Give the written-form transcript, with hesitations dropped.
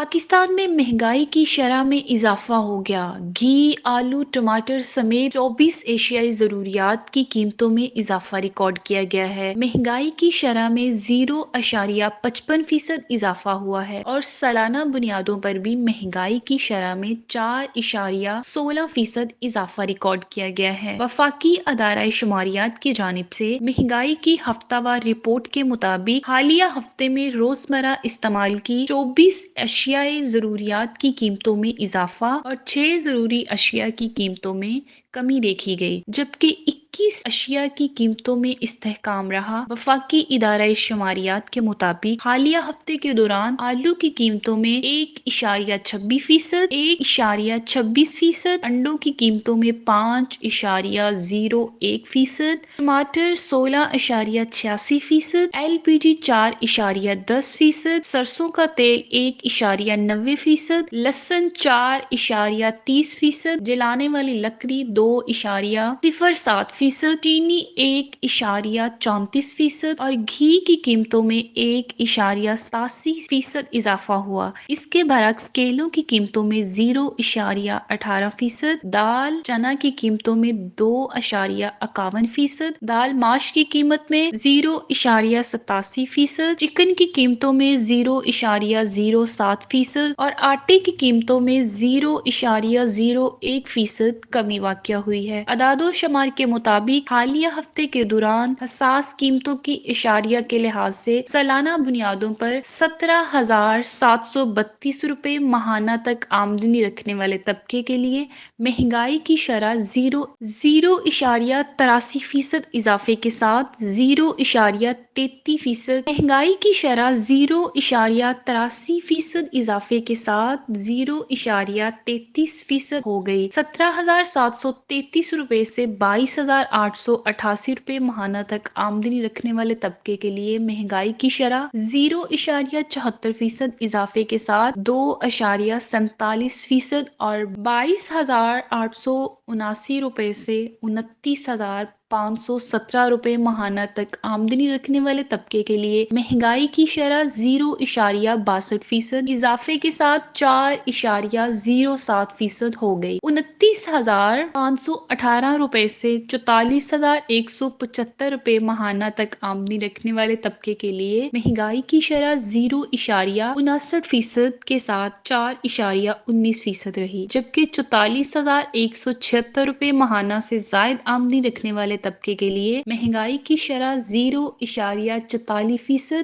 पाकिस्तान में महंगाई की शरह में इजाफा हो गया। घी, आलू, टमाटर समेत 24 एशियाई जरूरियात की कीमतों में इजाफा रिकॉर्ड किया गया है। महंगाई की शरह में 0.55% इजाफा हुआ है और सालाना बुनियादों पर भी महंगाई की शरह में 4.16% इजाफा रिकॉर्ड किया गया है। वफाकी अदारा शुमारियात की जानिब से महंगाई की हफ्तावार रिपोर्ट के मुताबिक हालिया हफ्ते में रोजमर्रा इस्तेमाल की 24 अशियाए ज़रूरियात की कीमतों में इजाफा और 6 ज़रूरी अशिया की कीमतों में कमी देखी गई, जबकि 21 अशिया की कीमतों में इस्तेहकाम रहा। वफाकी इदारा शुमारियात के मुताबिक हालिया हफ्ते के दौरान आलू की कीमतों में 1.26%, 1.26%, अंडों की कीमतों में 5.01%, टमाटर 16.86%, LPG 4.10%, सरसों का तेल 1.90%, लहसुन 4.30%, जलाने वाली लकड़ी 2.07%, चीनी 1.34% और घी की कीमतों में 1.87% इजाफा हुआ। इसके बरक्स केलों की कीमतों में 0.18%, दाल चना की कीमतों में 2.51%, दाल माश की कीमत में 0.87%, चिकन की कीमतों में 0.07% और आटे की कीमतों में 0.01% कमी वाक़या हुई है। अदादो शुमार के मुताबिक हालिया हफ्ते के दौरान हसास कीमतों की इशारिया के लिहाज से सालाना बुनियादों पर 17,732 रुपए माहाना तक आमदनी रखने वाले तबके के लिए महंगाई की शरह 0.83% इजाफे के साथ 0.33%, महंगाई की शरह 0.83% इजाफे के साथ 0.33% हो गई। 17,733 रुपए से 22,888 रुपए माहाना तक आमदनी रखने वाले तबके के लिए महंगाई की शरह 0.74% इजाफे के साथ 2.47% और 22,879 रुपए से 29,517 रुपए माहाना तक आमदनी रखने वाले तबके के लिए महंगाई की शरह 0.62% इजाफे के साथ 4.07% हो गई। 29,518 रुपए से 44,175 रुपए माहाना तक आमदनी रखने वाले तबके के लिए महंगाई की शरह 0.59% के साथ 4.19% रही, जबकि 44,176 रुपए माहाना से जायद आमदनी रखने वाले तबके के लिए महंगाई की शरह 0.44%